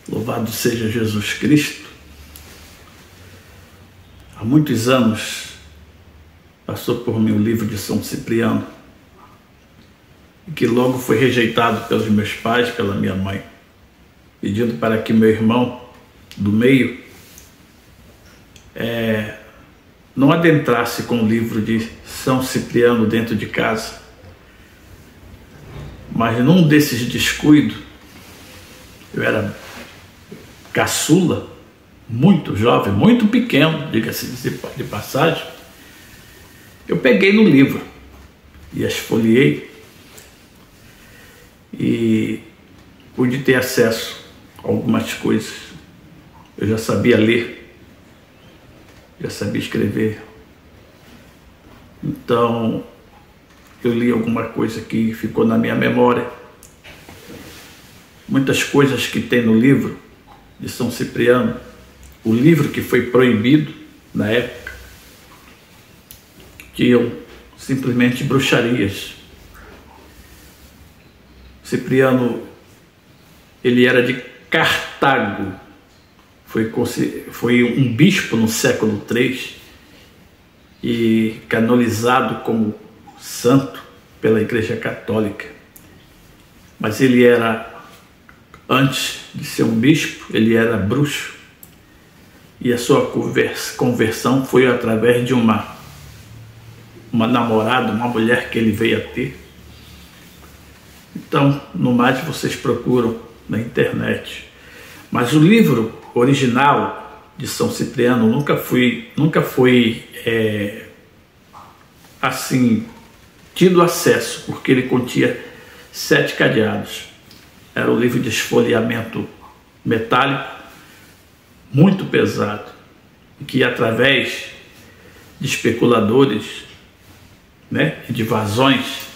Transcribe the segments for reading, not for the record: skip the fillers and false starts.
Louvado seja Jesus Cristo. Há muitos anos passou por mim o livro de São Cipriano, que logo foi rejeitado pelos meus pais, pela minha mãe, pedindo para que meu irmão do meio não adentrasse com o livro de São Cipriano dentro de casa. Mas num desses descuidos, eu era caçula, muito jovem, muito pequeno, diga-se de passagem, eu peguei no livro e esfoliei e pude ter acesso a algumas coisas. Eu já sabia ler, já sabia escrever, então eu li alguma coisa que ficou na minha memória. Muitas coisas que tem no livro de São Cipriano, o livro que foi proibido na época, tinham simplesmente bruxarias. Cipriano, ele era de Cartago, foi um bispo no século III e canonizado como santo pela Igreja Católica. Mas ele era, antes de ser um bispo, ele era bruxo. E a sua conversão foi através de uma namorada, uma mulher que ele veio a ter. Então, no mais, vocês procuram na internet. Mas o livro original de São Cipriano nunca foi assim tido acesso, porque ele continha 7 cadeados. Era um livro de esfoliamento metálico, muito pesado, e que através de especuladores, e de vazões,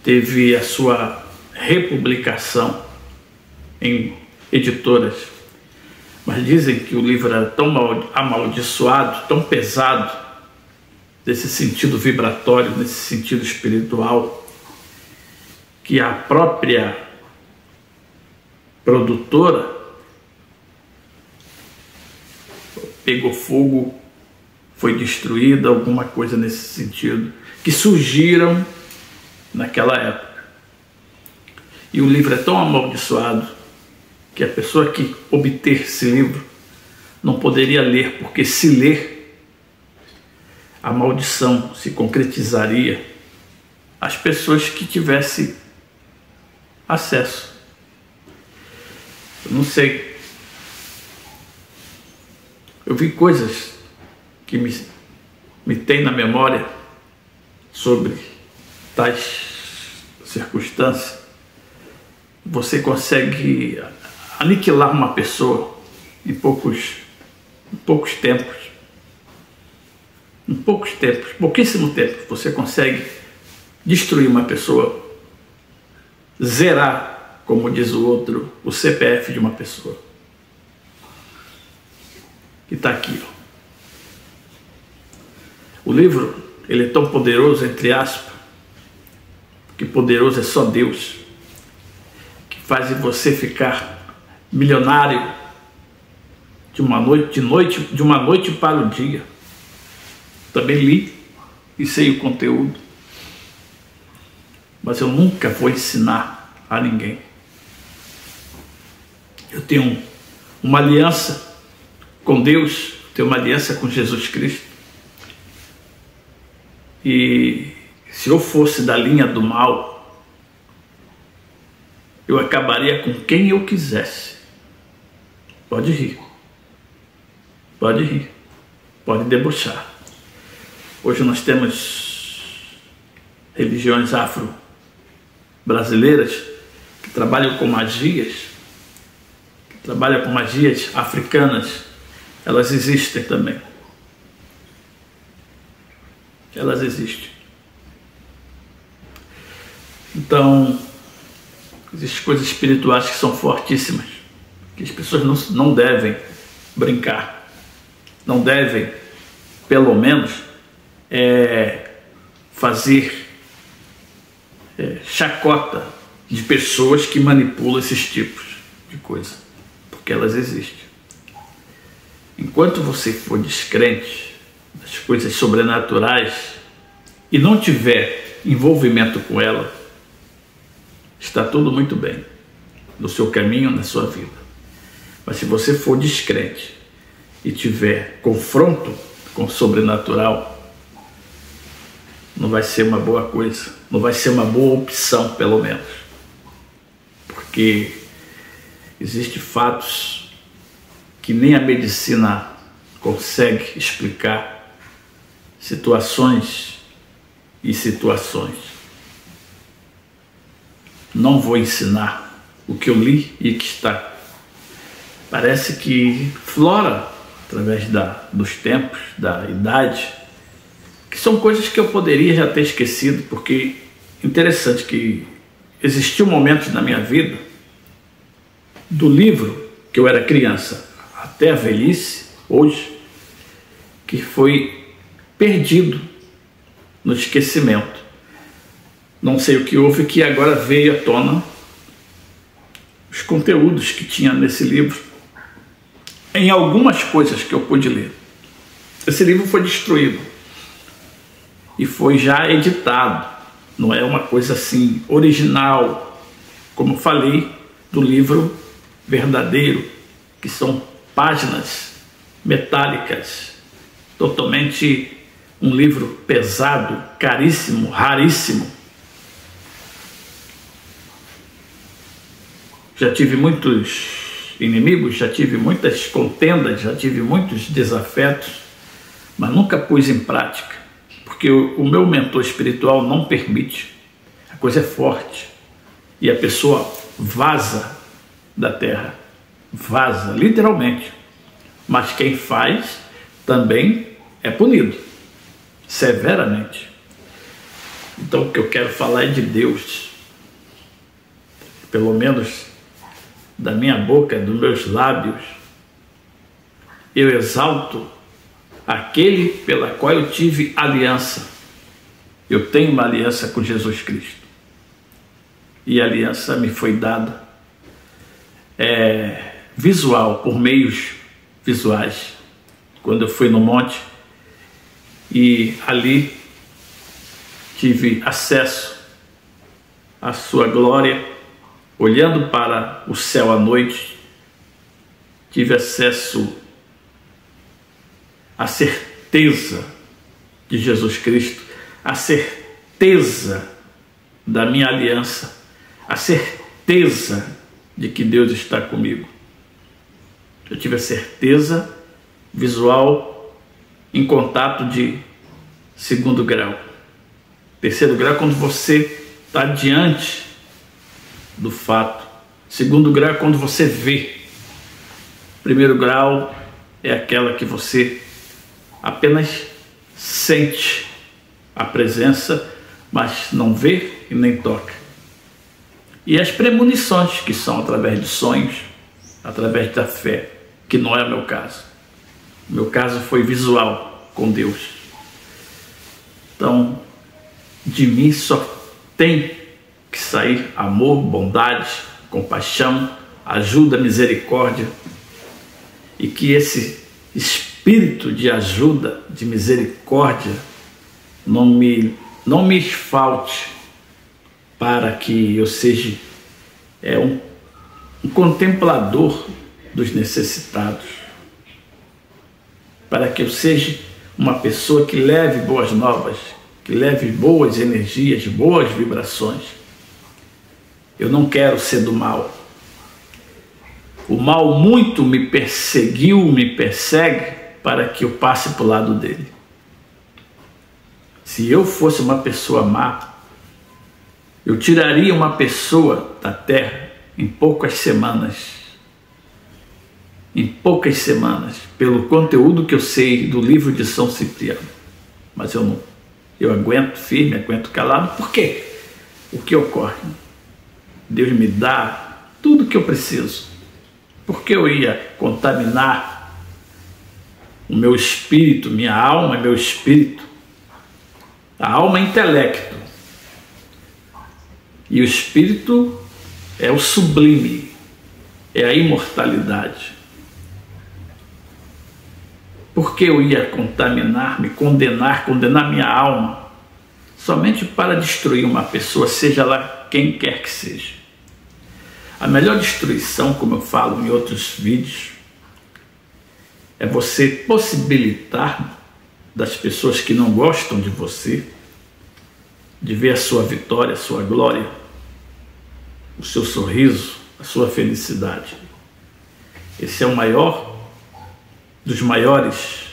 teve a sua republicação em editoras. Mas dizem que o livro era tão amaldiçoado, tão pesado, nesse sentido vibratório, nesse sentido espiritual, que a própria produtora pegou fogo, foi destruída, alguma coisa nesse sentido, que surgiram naquela época. E o livro é tão amaldiçoado que a pessoa que obter esse livro não poderia ler, porque se ler, a maldição se concretizaria às pessoas que tivessem acesso. Eu não sei. Eu vi coisas que me tem na memória sobre tais circunstâncias. Você consegue aniquilar uma pessoa em poucos tempos. Em poucos tempos, pouquíssimo tempo, você consegue destruir uma pessoa, zerar, como diz o outro, o CPF de uma pessoa. Que está aqui, ó. O livro, ele é tão poderoso, entre aspas, que poderoso é só Deus, que faz você ficar milionário de uma noite para o dia. Também li e sei o conteúdo, mas eu nunca vou ensinar a ninguém. Eu tenho uma aliança com Deus, tenho uma aliança com Jesus Cristo. E se eu fosse da linha do mal, eu acabaria com quem eu quisesse. Pode rir, pode debochar. Hoje nós temos religiões afro-brasileiras que trabalham com magias, africanas. Elas existem também. Elas existem. Então, existem coisas espirituais que são fortíssimas, que as pessoas não devem brincar, não devem, pelo menos, fazer chacota de pessoas que manipulam esses tipos. de coisa, porque elas existem. Enquanto você for descrente das coisas sobrenaturais e não tiver envolvimento com ela, está tudo muito bem no seu caminho, na sua vida. Mas se você for descrente e tiver confronto com o sobrenatural, não vai ser uma boa coisa, não vai ser uma boa opção, pelo menos. Porque existem fatos que nem a medicina consegue explicar, situações e situações. Não vou ensinar o que eu li e que está. Parece que flora através dos tempos, da idade, que são coisas que eu poderia já ter esquecido, porque interessante que existiu momentos na minha vida, do livro que eu era criança até a velhice, hoje, que foi perdido no esquecimento. Não sei o que houve, que agora veio à tona os conteúdos que tinha nesse livro, em algumas coisas que eu pude ler. Esse livro foi destruído e foi já editado, não é uma coisa assim original, como falei do livro verdadeiro, que são páginas metálicas, totalmente um livro pesado, caríssimo, raríssimo. Já tive muitos inimigos, já tive muitas contendas, já tive muitos desafetos, mas nunca pus em prática, porque o meu mentor espiritual não permite. A coisa é forte e a pessoa vaza da terra, vaza, literalmente. Mas quem faz também é punido, severamente. Então o que eu quero falar é de Deus, pelo menos da minha boca, dos meus lábios. Eu exalto aquele pela qual eu tive aliança. Eu tenho uma aliança com Jesus Cristo. E a aliança me foi dada visual, por meios visuais. Quando eu fui no monte e ali tive acesso à sua glória, olhando para o céu à noite, tive acesso à certeza de Jesus Cristo, à certeza da minha aliança, à certeza de que Deus está comigo. Eu tive a certeza visual em contato de segundo grau. Terceiro grau é quando você está diante do fato. Segundo grau é quando você vê. Primeiro grau é aquela que você apenas sente a presença, mas não vê e nem toca. E as premonições, que são através de sonhos, através da fé, que não é o meu caso. O meu caso foi visual com Deus. Então, de mim só tem que sair amor, bondade, compaixão, ajuda, misericórdia, e que esse espírito de ajuda, de misericórdia, não me falte, para que eu seja um contemplador dos necessitados, para que eu seja uma pessoa que leve boas novas, que leve boas energias, boas vibrações. Eu não quero ser do mal. O mal muito me perseguiu, me persegue, para que eu passe para o lado dele. Se eu fosse uma pessoa má, eu tiraria uma pessoa da terra em poucas semanas. Em poucas semanas, pelo conteúdo que eu sei do livro de São Cipriano. Mas eu não. Eu aguento firme, aguento calado. Por quê? O que ocorre? Deus me dá tudo o que eu preciso. Por que eu ia contaminar o meu espírito, minha alma e meu espírito? A alma é intelecto. E o espírito é o sublime, é a imortalidade. Por que eu ia contaminar-me, condenar minha alma, somente para destruir uma pessoa, seja lá quem quer que seja? A melhor destruição, como eu falo em outros vídeos, é você possibilitar das pessoas que não gostam de você, de ver a sua vitória, a sua glória, o seu sorriso, a sua felicidade. Esse é o maior dos maiores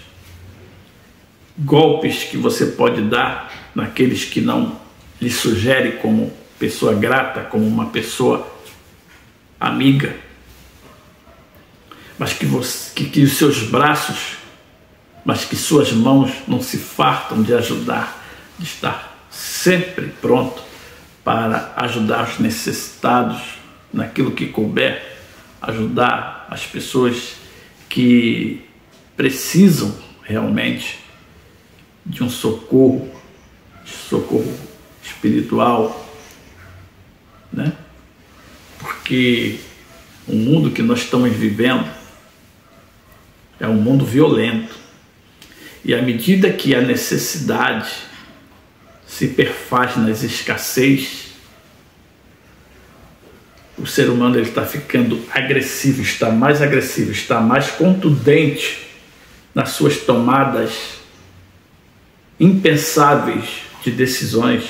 golpes que você pode dar naqueles que não lhe sugere como pessoa grata, como uma pessoa amiga, mas que os seus braços, mas que suas mãos não se fartam de ajudar, de estar sempre pronto para ajudar os necessitados naquilo que couber, ajudar as pessoas que precisam realmente de um socorro espiritual, né? Porque o mundo que nós estamos vivendo é um mundo violento, e à medida que a necessidade se perfaz nas escassez, o ser humano está ficando agressivo, está mais contundente nas suas tomadas impensáveis de decisões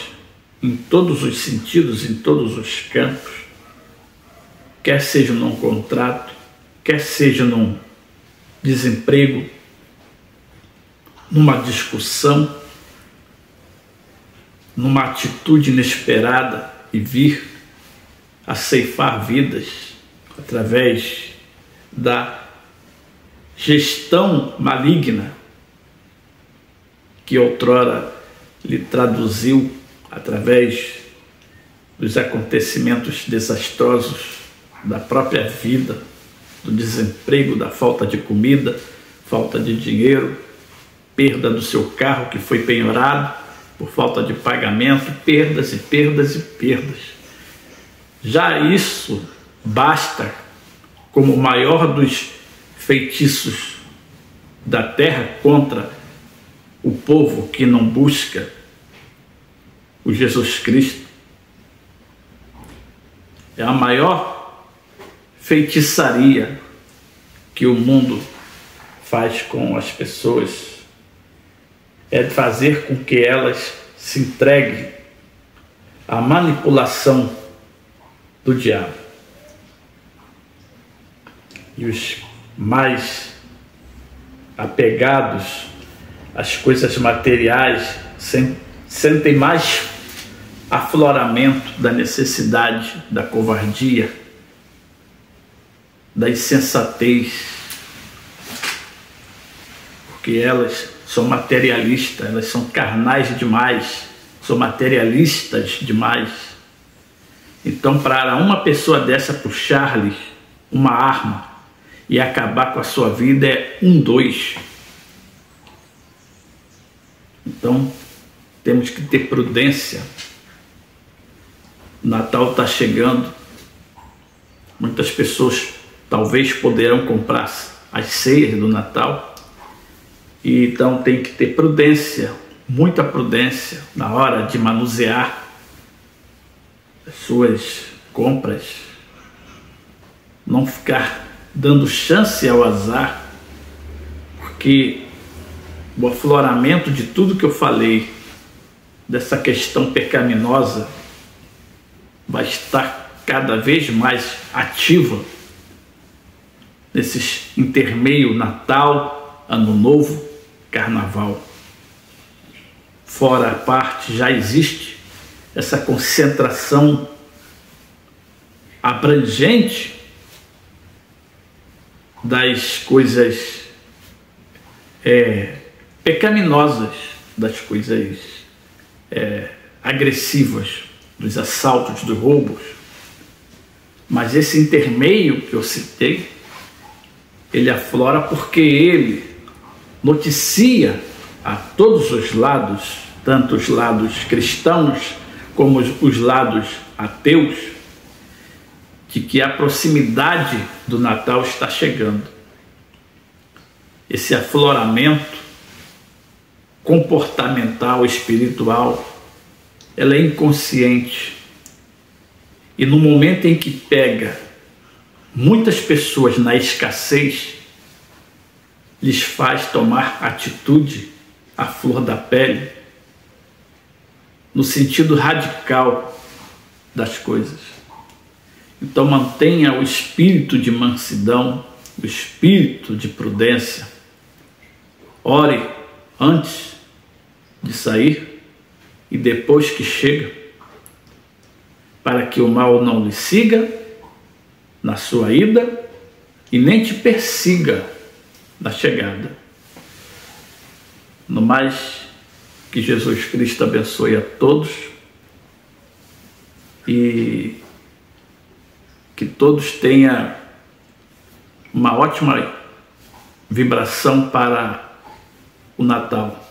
em todos os sentidos, em todos os campos, quer seja num contrato, quer seja num desemprego, numa discussão, numa atitude inesperada e vir a ceifar vidas através da gestão maligna que outrora lhe traduziu através dos acontecimentos desastrosos da própria vida, do desemprego, da falta de comida, falta de dinheiro, perda do seu carro que foi penhorado por falta de pagamento, perdas e perdas e perdas. Já isso basta como o maior dos feitiços da terra contra o povo que não busca o Jesus Cristo. É a maior feitiçaria que o mundo faz com as pessoas, é fazer com que elas se entreguem à manipulação do diabo. E os mais apegados às coisas materiais sentem mais afloramento da necessidade, da covardia, da insensatez, porque elas são materialistas, elas são carnais demais, são materialistas demais. Então, para uma pessoa dessa puxar-lhe uma arma e acabar com a sua vida é 2. Então, temos que ter prudência. O Natal está chegando. Muitas pessoas talvez poderão comprar as ceias do Natal. E então tem que ter prudência, muita prudência na hora de manusear as suas compras. Não ficar dando chance ao azar, porque o afloramento de tudo que eu falei, dessa questão pecaminosa, vai estar cada vez mais ativa nesses intermeio Natal, Ano Novo, Carnaval. Fora a parte, já existe essa concentração abrangente das coisas pecaminosas, das coisas agressivas, dos assaltos, dos roubos. Mas esse intermeio que eu citei, ele aflora porque ele noticia a todos os lados, tanto os lados cristãos como os lados ateus, de que a proximidade do Natal está chegando. Esse afloramento comportamental, espiritual, ela é inconsciente. E no momento em que pega muitas pessoas na escassez, lhes faz tomar atitude à flor da pele, no sentido radical das coisas. Então mantenha o espírito de mansidão, o espírito de prudência. Ore antes de sair e depois que chega, para que o mal não lhe siga na sua ida e nem te persiga na chegada. No mais, que Jesus Cristo abençoe a todos e que todos tenham uma ótima vibração para o Natal.